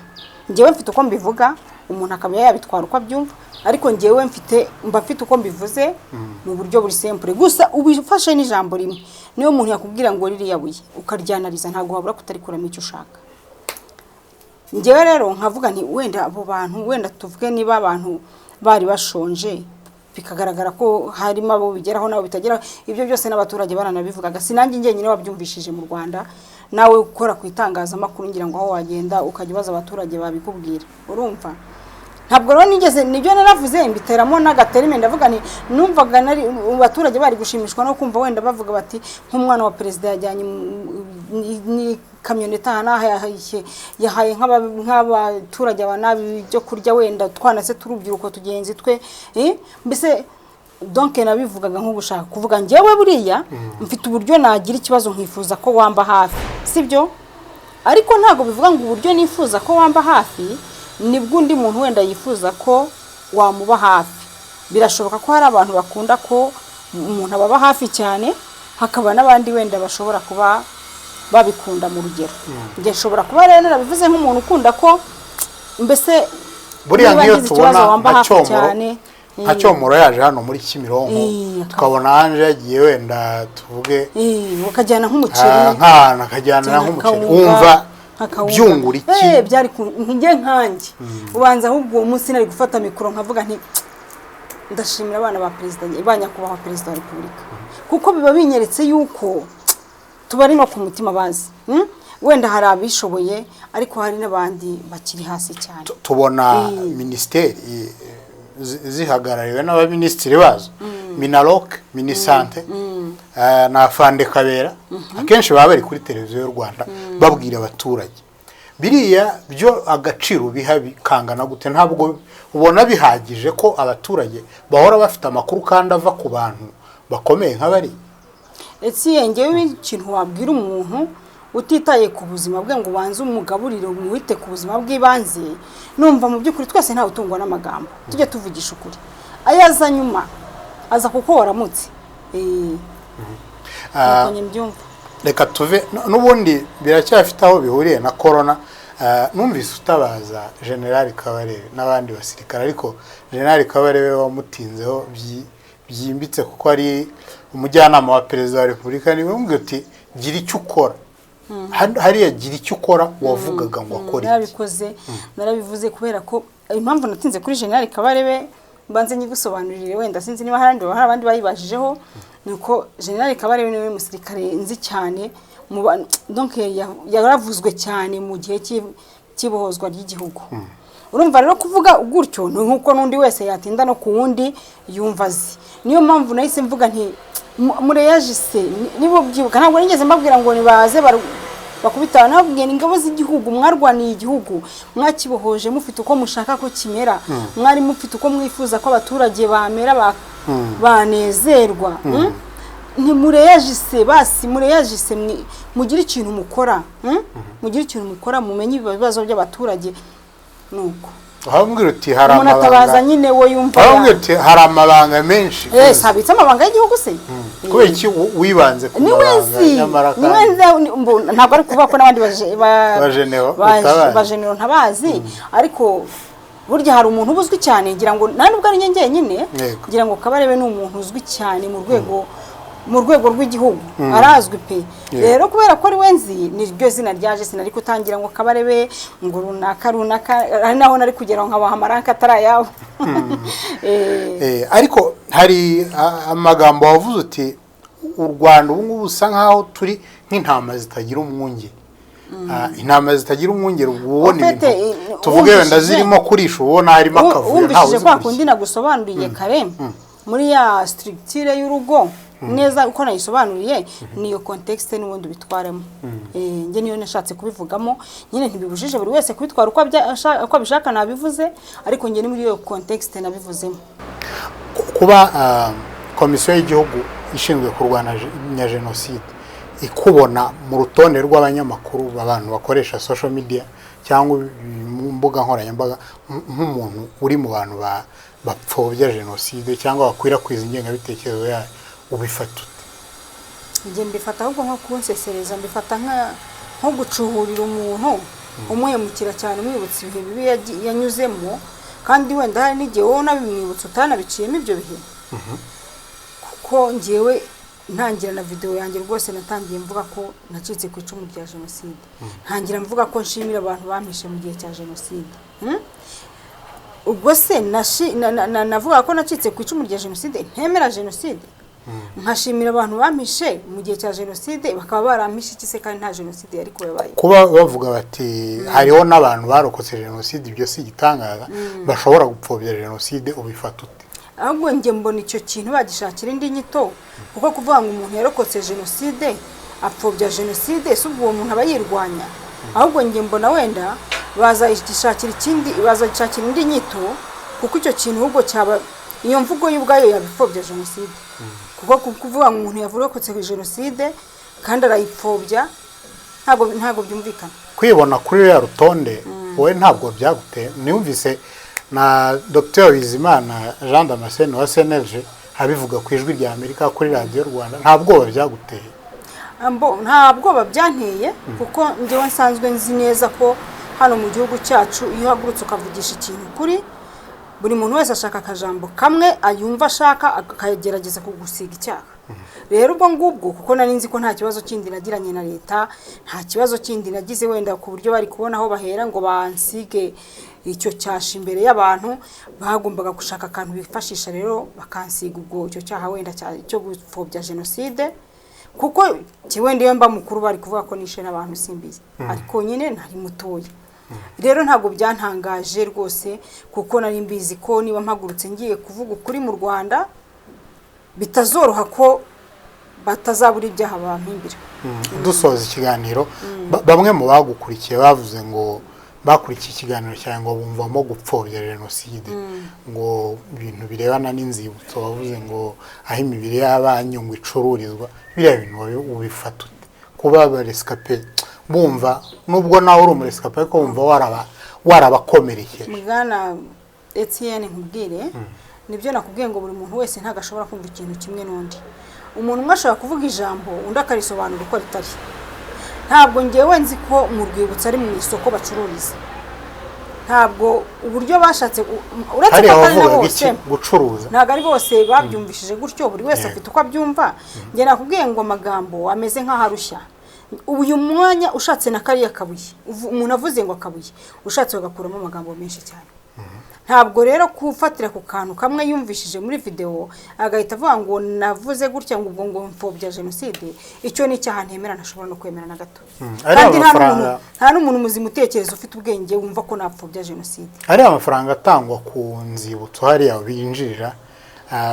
ngewe mfite uko mbivuga umuntu akaba yabitwara uko abyumva ariko ngewe mfite uko mbivuze mu buryo buri simple gusa ubifashe n'ijambo rimwe niyo umuntu yakubwira ngo ririya buye ukaryanariza ntago wabura kutarikuramo icyo ushaka ngewe rero nkavuga nti wenda abo bantu wenda tuvuge niba abantu bari bashonje bikagaragara ko harimo abo bigeraho nabo bitagera ibyo byose n'abaturage baranabivugaga sinange ngenyine wabyumvishije mu Rwanda nawe ukora ku itangazamakuru ngira ngo aho wagenda ukagibaza abaturage babikubwira urumva ntabwo rero nigeze nibyo naravuze mbiteramo n'agaterime ndavuga nti numvaga nari abaturage bari gushimishwa no kumva wenda bavuga bati nk'umwana wa president yajyanye ni kamyoneta yahaye nk'abaturage abanabi byo kurya wenda twanase turubyiruko tugenzi twe mbese donc nabivugaga nko gushaka kuvuga ngewe buriya mfite uburyo nagira ikibazo nkifuza ko wamba hafi sibyo ariko ntago bivuga ngo uburyo nifuza ko wamba hafi nibwo undi muntu wenda yifuza ko wamuba hafi birashoboka ko hari abantu bakunda ko umuntu ababa hafi cyane hakaba n'abandi wenda bashobora kuba babikunda mu rugero nge nshobora kuba rero narabivuze nk'umuntu ukunda ko mbese buriya niyo tubona nka cyomoro yaje hano muri Kimironko tukabona anje yagiye wenda tuvuge bakajyana nk'umuceri akajyana nk'umuceri wumva byungura iki byari nge nkanjye ubanza ahubwo uwo munsi nari gufata mikoro nkavuga nti ndashimira abana ba president banyakubaha president wa Repubulika kuko biba binyeretse yuko tubari no ku mutima bazi wenda hari abishoboye ariko hari n'abandi bakiri hasi cyane tubona ministeri zihagarariwe n'abaministiri bazo Minaloc Minisante na Fande Kabera akenshi baba bari kuri televiziyo y'u Rwanda babwira abaturage biriya byo agaciro biha bikangana gute ntabwo ubona bihagije ko abaturage bahora bafite amakuru kandi ava ku bantu bakomeye nk'abari ngewe ikintu wabwira umuntu utitaye ku buzima bwe ngo ubanze umugaburire umwite ku buzima bw'ibanze numva mu by'ukuri twese nta utungwa n'amagambo tujye tuvugisha ukuri ayaza nyuma aza kuko waramutse reka tuve n'ubundi biracyafite aho bihuriye na corona numvise utabaza General Kabarebe n'abandi basirikare ariko General Kabarebe wamutinzeho byimbitse kuko ari umujyanama wa perezida wa Repubulika niwe umbwiye uti gira icyo ukora hariya gira icyo ukora wavugaga ngo akore narabikoze narabivuze kubera ko impamvu natinze kuri General Kabarebe banze nyigusobanurire wenda sinzi niba hari abandi bayibajijeho nuko General Kabarebe niwe musirikare nzi cyane donc yaravuzwe cyane mu gihe cy'ibohozwa ry'igihugu urumva rero kuvuga gutyo nuko nundi wese yatinda no ku wundi yumva azi niyo mpamvu nahise mvuga nti mureyajise nibo byibuka ntabwo nigeze mbabwira ngo nibaze bakubita nabwiye ingabo z'igihugu mwarwaniye igihugu mwakibohoje mufite uko mushaka ko kimera mwari mufite uko mwifuza ko abaturage bamera banezerwa ntimureyajise basi mureyajise mugira ikintu mukora mugira ikintu mukora mumenye ibibazo by'abaturage nuko ahambwira uti hari amabanga nyine wo yumva ahambwira uti hari amabanga menshi sabitse amabanga y'igihugu se kubera iki wibanze ku mabanga ntabwo ari kuvuga ko n'abandi bajenero ntabazi ariko burya hari umuntu ubuzwi cyane ngira ngo nta nubwo ari njyenyine ngira ngo Kabarebe ni umuntu uzwi cyane mu rwego rw'igihugu arazwi pe rero kubera ko ari wenzi niryo zina ryaje sinari kutangira ngo Kabarebe ngo runaka ari naho nari kugera nkabaha amaranka atarayabo ariko hari amagambo wavuze uti u Rwanda ubu ngubu usa nkaho turi nk'intama zitagira umwungeri intama zitagira umwungeri ubona ibintu tuvuge wenda zirimo kurisha ubona harimo akavuyo ntawe uzi kwa kundi nagusobanuriye kare muri ya structure y'urugo neza uko nayisobanuriye niyo context n'ubundi bitwaremo nge niyo nashatse kubivugamo nyine ntibibujije buri wese kubitwara uko abishaka nabivuze ariko nge ni muri iyo context nabivuzemo kuba komisiyo y'igihugu ishinzwe kurwanya jenoside ikubona mu rutonde rw'abanyamakuru abantu bakoresha social media cyangwa mbuga nkoranyambaga nk'umuntu uri mu bantu bapfobya jenoside cyangwa bakwirakwiza ingengabitekerezo yayo ubifata nge mbifata ahubwo nko kunsesereza mbifata nko gucuhurira umuntu umuhemukira cyane umwibutsa ibihe bibi yanyuzemo kandi wenda hari n'igihe wowe unabimwibutsa utanabiciyemo ibyo bihe kuko ngewe ntangira na video yanjye rwose natangiye mvuga ko nacitse ku icumu rya jenoside ntangira mvuga ko nshimira abantu bampishe mu gihe cya jenoside ubwo se navuga ko nacitse ku icumu rya jenoside ntemera jenoside nkashimira abantu bampishe mu gihe cya jenoside bakaba barampishe iki se kandi nta jenoside yari kubaye kuba bavuga bati hariho n'abantu barokotse jenoside ibyo si igitangaza bashobora gupfobya jenoside ubifata ute ahubwo nge mbona icyo kintu bagishakira indi nyito kuko kuvuga ngo umuntu yarokotse jenoside apfobya jenoside si ubwo uwo muntu aba yirwanya ahubwo nge mbona wenda bazagishakira indi nyito kuko icyo kintu ahubwo cyaba iyo mvugo y'ubwayo yabipfobya jenoside kuko kuvuga ngo umuntu yarokotse jenoside kandi arayipfobya ntabwo byumvikana kwibona kuri ya rutonde wowe ntabwo byaguteye niyumvise na Dr. Bizimana Jean Damascene wa CNLG abivuga ku ijwi rya Amerika kuri radio Rwanda ntabwo byaguteye ntabwo babyanteye kuko ngewe nsanzwe nzi neza ko hano mu gihugu cyacu iyo hagurutse ukavugisha ikintu kuri buri muntu wese ashaka akajambo kamwe ayumva ashaka akagerageza kugusiga icyaha rero ubwo ngubwo kuko nari nzi ko nta kibazo kindi nagiranye na leta nta kibazo kindi nagize wenda ku buryo bari kubona aho bahera ngo bansige icyo cyasha imbere y'abantu bagombaga gushaka akantu bifashisha rero bakansiga ubwo icyo cyaha wenda cyo gupfobya jenoside kuko wenda iyo mba mukuru bari kuvuga ko nishe n'abantu simbizi ariko nyine nari mutoya rero ntabwo byantangaje rwose kuko nari mbizi ko niba mpagurutse ngiye kuvuga ukuri mu Rwanda bitazoroha ko batazabura ibyaha bampimbira dusoza ikiganiro bamwe mu bagukurikiye bavuze ngo bakurikiye ikiganiro cyane ngo bumvamo gupfobya jenoside ngo ibintu birebana n'inzibutso bavuze ngo aho imibiri y'abanyungwe icururizwa biriya bintu ubifata ute kuba barescape bumva nubwo nawe uri umurescape ariko bumva warabakomerekeje mugana Etienne nkubwire nibyo nakubwiye ngo buri muntu wese ntagashobora kumva ikintu kimwe n'undi umuntu umwe ashobora kuvuga ijambo undi akarisobanura uko ritari ntabwo ngewe nzi ko mu rwibutso ari mu isoko bacururiza ntabwo uburyo bashatse uretse ko atari na bose gucuruza ntabwo ari bose babyumvishije gutyo buri wese afite uko abyumva nge nakubwiye ngo amagambo ameze nk'aharushya uyu mwanya ushatse na kariya kabuye umuntu avuze ngo akabuye ushatse bagakuramo amagambo menshi cyane ntabwo rero kufatira ku kantu kamwe yumvishije muri video agahita avuga ngo navuze gutya ngo ubwo ngo mfobya jenoside icyo ni cyaha ntemera ntashobora no kwemera na gato kandi nta n'umuntu muzima utekereza ufite ubwenge wumva ko napfobya jenoside ari amafaranga atangwa ku nzibutso hariya binjirira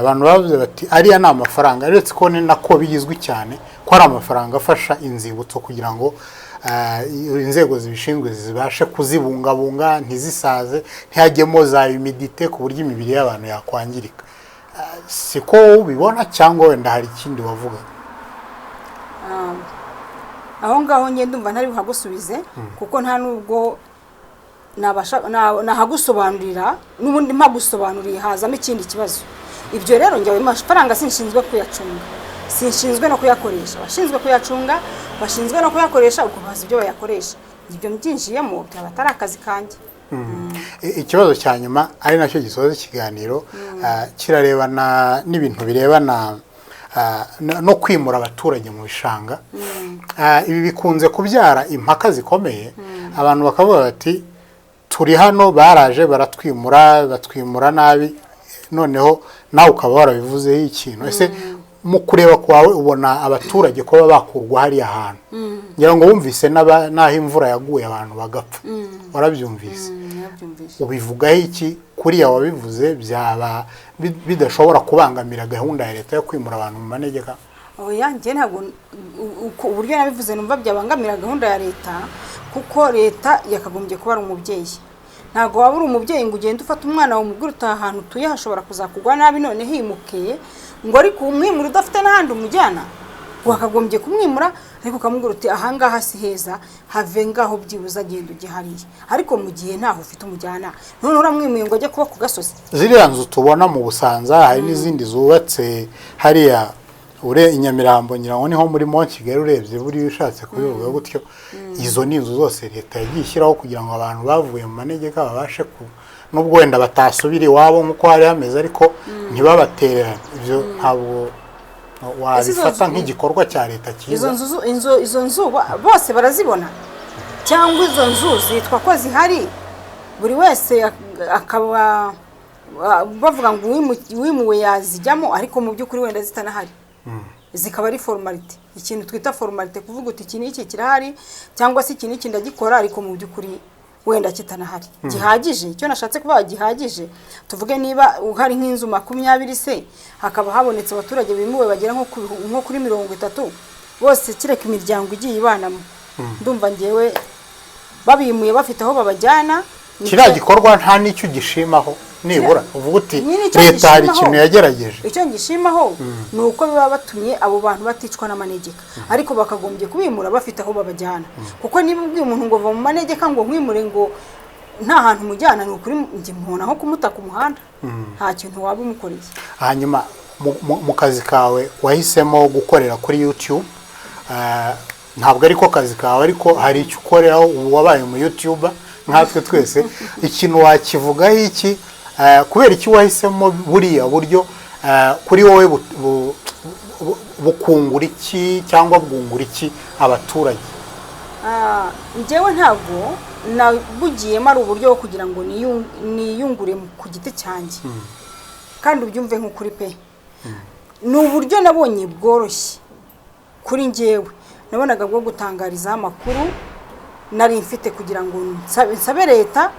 abantu bavuze bati ariya ni amafaranga uretse ko ni nako bigizwe cyane ko ari amafaranga afasha inzibutso kugira ngo inzego zibishinzwe zibashe kuzibungabunga ntizisaze ntihajyemo za humidite ku buryo imibiri y'abantu yakwangirika siko ubibona cyangwa wenda hari ikindi wavuga aho ngaho ngende ndumva ntari buhagusubize kuko nta nubwo nahagusobanurira n'ubundi mpagusobanuriye hazamo ikindi kibazo ibyo rero njyewe amafaranga sinshinzwe kuyacunga sinshinzwe no kuyakoresha bashinzwe kuyacunga bashinzwe no kuyakoresha uko bazi ibyo bayakoresha ibyo mbyinjiyemo byaba atari akazi kanjye ikibazo cya nyuma ari nacyo gisoza ikiganiro kirarebana n'ibintu birebana no kwimura abaturage mu bishanga. Ibi bikunze kubyara impaka zikomeye, abantu bakavuga bati turi hano baraje batwimura nabi, noneho nawe ukaba warabivuzeho ikintu. Ese mu kureba kwawe ubona abaturage ko bakurwa hariya hantu, ngira ngo wumvise naho imvura yaguye abantu bagapfa, warabyumvise, ubivugaho iki kuriya wabivuze? Byaba bidashobora kubangamira gahunda ya leta yo kwimura abantu mu manegeka? Oya, njye ntabwo uburyo nabivuze numva byabangamira gahunda ya leta, kuko leta yakagombye kuba ari umubyeyi. Ntabwo waba uri umubyeyi ngo ugende ufata umwana wawe umubwire utaha ahantu utuye hashobora kuzakugwa nabi none himukiye, ngo ariko umwimura udafite n'ahandi umujyana. Wakagombye kumwimura ariko ukamubwira uti ahangaha si heza, have ngaho byibuza agenda ujye hariya. Ariko mu gihe ntaho ufite umujyana, none uramwimuye ngo ajye kuba ku gasozi. Ziriya nzu tubona mu Busanza, hari n'izindi zubatse hariya Inyamirambo, ngira ngo niho muri Kigali urebye buri ushatse kubivuga gutyo. Izo ni inzu zose leta yagiye ishyiraho kugira ngo abantu bavuye mu manegeka babashe nubwo wenda batasubira iwabo nk'uko hari hameze, ariko ntibabatererane. Ibyo ntabwo wabifata nk'igikorwa cya leta cyiza? Izo nzu bose barazibona, cyangwa izo nzu zitwa ko zihari, buri wese akaba bavuga ngo uwimuwe yazijyamo, ariko mu by'ukuri wenda zitanahari. Zikaba ari formalite, ikintu twita formalite, kuvuga uti iki n'iki kirahari cyangwa se iki n'iki ndagikora, ariko mu by'ukuri wenda kitanahari. Gihagije, icyo nashatse kuvuga gihagije, tuvuge niba uhari nk'inzu 20 se, hakaba habonetse abaturage bimuwe bagera nko kuri 30, bose kireka imiryango igiye ibanamo, ndumva ngewe babimuye bafite aho babajyana. Kiriya gikorwa nta n'icyo gishimaho, nibura uvuga uti leta hari ikintu yagerageje. Icyo ngishimaho ni uko biba batumye abo bantu baticwa n'amanegeka, ariko bakagombye kubimura bafite aho babajyana. Kuko niba ubwiye umuntu ngo va mu manegeka ngo nkwimure ngo nta hantu mujyana, ni ukuri njye mbona aho kumuta ku muhanda, nta kintu waba umukoreye. Hanyuma mu kazi kawe wahisemo gukorera kuri YouTube, ntabwo ariko kazi kawe, ariko hari icyo ukoreraho, ubu wabaye mu YouTuber nkatwe twese. Ikintu wakivugaho iki? Kubera iki wahisemo buriya buryo? Kuri wowe bukungura iki cyangwa bwungura iki abaturage? Njyewe ntabwo nabugiyemo ari uburyo bwo kugira ngo niyungure ku giti cyanjye, kandi ubyumve nk'ukuri pe. Ni uburyo nabonye bworoshye kuri njyewe, nabonaga bwo gutangariza amakuru nari mfite kugira ngo nsabe leta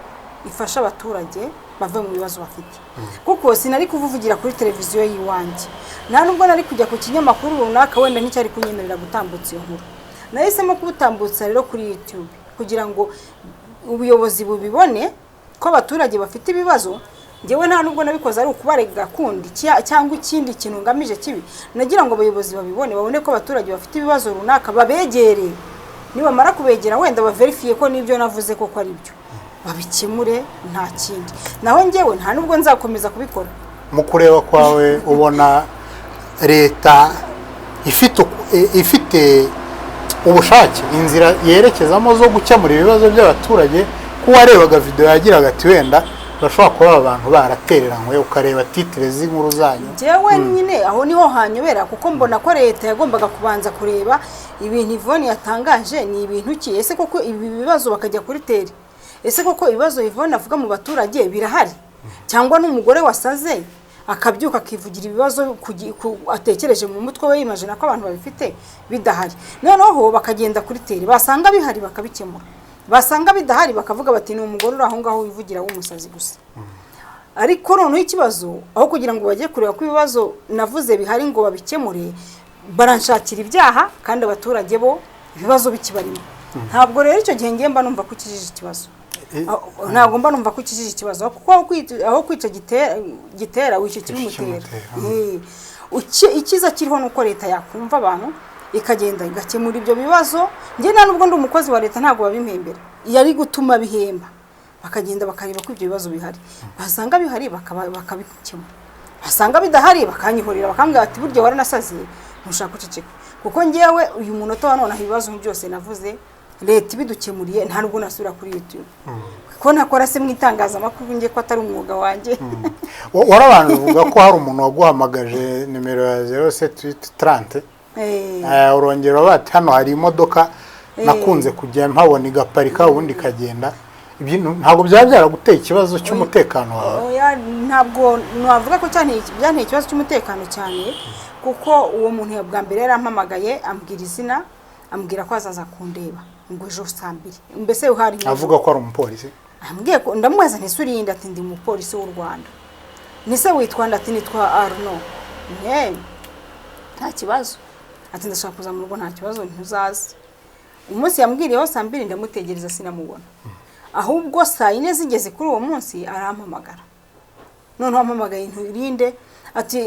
ifasha abaturage bave mu bibazo bafite. Kuko sinari kuvugira kuri televiziyo yiwanjye, nta nubwo nari kujya ku kinyamakuru runaka wenda nticyari kunyemerera gutambutsa iyo nkuru. Nahisemo kubutambutsa rero kuri YouTube kugira ngo ubuyobozi bubibone ko abaturage bafite ibibazo. Ngewe nta nubwo nabikoze ari ukubarega kundi cyangwa ikindi kintu ngamije kibi, nagira ngo abayobozi babone ko abaturage bafite ibibazo runaka, babegere. Nibamara kubegera wenda baverifiye ko nibyo navuze koko ari byo, babikemure, nta kindi. Naho ngewe nta nubwo nzakomeza kubikora. Mu kureba kwawe ubona leta ifite ubushake, inzira yerekezamo zo gukemura ibibazo by'abaturage? Ko warebaga video yagiraga ati wenda bashobora kuba abantu baratereranywe, ukareba titre z'inkuru zanyu. Jewe nyine aho niho hanyobera, kuko mbona ko leta yagombaga kubanza kureba ibintu Yvonne yatangaje ni ibintu ki. Ese koko ibi bibazo bakajya kuri teri? Ese koko ibibazo Yvonne avuga mu baturage birahari? Cyangwa n'umugore wasaze akabyuka akivugira ibibazo atekereje mu mutwe we, imagine ko abantu babifite bidahari. Noneho bakagenda kuri teri, basanga bihari bakabikemura, basanga bidahari bakavuga bati ni umugore uri aho ngaho wivugira w'umusazi gusa. Ariko noneho ikibazo aho kugira ngo bajye kureba ko ibibazo navuze bihari ngo babikemure, baranshakira ibyaha kandi abaturage bo ibibazo bikibarimo. Ntabwo rero icyo gihe ngemba numva ko kijije ikibazo, ntabwo mba numva ko kijije ikibazo, kuko aho kwica gitera wishe kimutera. Ikiza kiriho nuko leta yakumva abantu ikagenda igakemura ibyo bibazo. Nge nta nubwo ndi umukozi wa leta, ntabwo babimpembera, yari gutuma bihemba. Bakagenda bakareba ko ibyo bibazo bihari, basanga bihari bakabikemura, basanga bidahari bakanyihorera, bakambwira ati buryo waranasaze ntushaka guceceka. Kuko ngewe uyu munota wa none ibibazo byose navuze leta ibidukemuriye nta nubwo nasubira kuri YouTube ko nakora se mu itangazamakuru ngiye ko atari umwuga wanjye. Warabanje uvuga ko hari umuntu waguhamagaje nimero ya 0730 urongera bati hano hari imodoka nakunze kujya mpabona igaparika ubundi kagenda. Ibintu ntabwo byaraguteye ikibazo cy'umutekano wawe? Ntabwo navuga ko byanteye ikibazo cy'umutekano cyane, kuko uwo muntu yabwa mbere yarampamagaye ambwira izina, ambwira ko azaza kundeba ngo ejo saa 2. Mbese uhari avuga ko ari umupolisi? Ambwiye ko ndamubaza nisurinda ati ndi umupolisi w'u Rwanda. Nise witwa ndati nitwa Arno. Nta kibazo. Ati ndashaka kuza mu rugo, nta kibazo ntuzaze. Umunsi yambwiriyeho saa 2 ndamutegereza sinamubona. Ahubwo saa 4 zigeze kuri uwo munsi arampamagara. None wampamagaye nturinde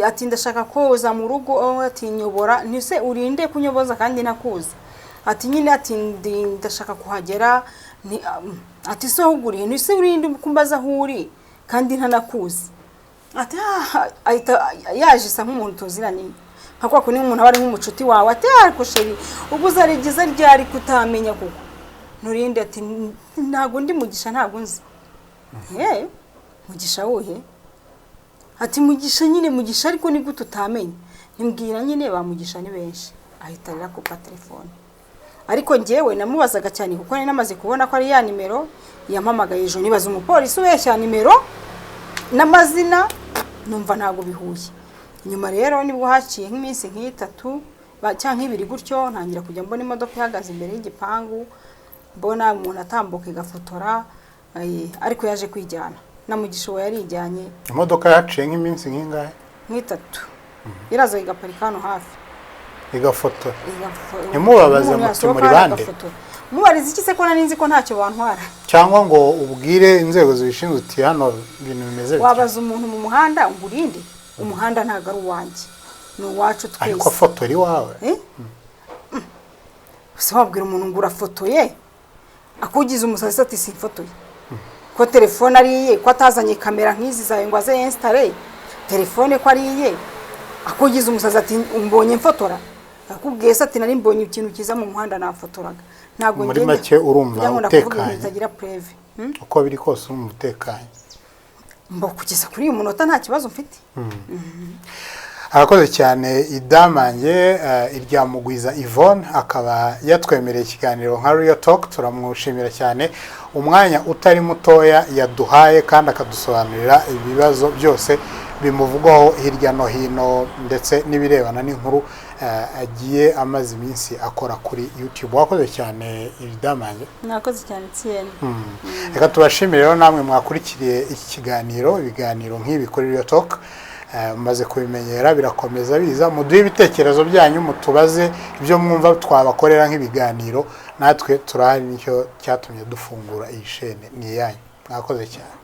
ati ndashaka ko uza mu rugo, ati nyobora. Nise urinde kunyoboza kandi nakuze. Ati nyine ati ndashaka kuhagera, ati so huguriye nise urinde kumbaza huri kandi ntanakuze. Ati yaje sa nk'umuntu tuziranye, hakwa ko ni umuntu abari nk'umucuti wawe. Ati ariko sheri ubuza rigiza ryari kutamenya kuko nurinde. Ati ntago ndi mugisha, ntago nzi. Mugisha wuhe? Ati mugisha nyine mugisha, ariko ni gute utamenye? Nimbwira nyine ba mugisha ni benshi. Ahita rira ku telefone. Ariko ngewe namubazaga cyane kuko nari namaze kubona ko ari ya nimero yampamagaye ejo. Nibaza umupolisi weshya nimero n'amazina, numva ntago bihuye. Nyuma rero nibwo haciye nk'iminsi nk'itatu cyangwa 2 gutyo, ntangira kujya mbona imodoka ihagaze imbere y'igipangu, mbona umuntu atambuka igafotora, ariko yaje kwijyana na mugisha we yarijyanye. Imodoka yaciye nk'iminsi nk'ingahe? Nk'itatu. Iraza igaparika hano hafi igafotora. Ntimubabaze muti muri bande? Mubarize iki se ko naninzi ko ntacyo bantwara? Cyangwa ngo ubwire inzego zibishinzwe uti hano ibintu bimeze bityo? Wabaza umuntu mu muhanda ngurinde? Umuhanda ntago ari uwanjye, ni uwacu twese. Ariko fotora iwawe? Se wabwira umuntu ngura fotoye akugize umusazi ati si fotoye ko telefone ariye, ko atazanye kamera nk'izi zawe ngo aze installe telefone ko ariye, akugize umusazi ati umbonye mfotora. Akubwiye se ati nari mbonye ikintu kiza mu muhanda nafotoraga. Ntago muri make urumva utekanye utagira preve. Uko biri kose urumva utekanye? Mbo kugeza kuri uyu munota nta kibazo mfite. Arakoze cyane Idamange irya Mugwiza Yvonne, akaba yatwemereye ikiganiro nka Real Talk. Turamushimira cyane umwanya utari mutoya yaduhaye kandi akadusobanurira ibibazo byose bimuvugwaho hirya no hino ndetse nibirebana n'inkuru agiye amaze iminsi akora kuri YouTube. Wakoze cyane Idamange. Nakoze cyane CN. Reka tubashimire rero namwe mwakurikiriye iki kiganiro, ibiganiro nk'ibi kuri Real Talk. Maze kubimenyera birakomeza biza, muduhe ibitekerezo byanyu, mutubaze ibyo mwumva twabakorera nk'ibiganiro, natwe turahari, nicyo cyatumye dufungura iyi shene ni yanyu. Mwakoze cyane.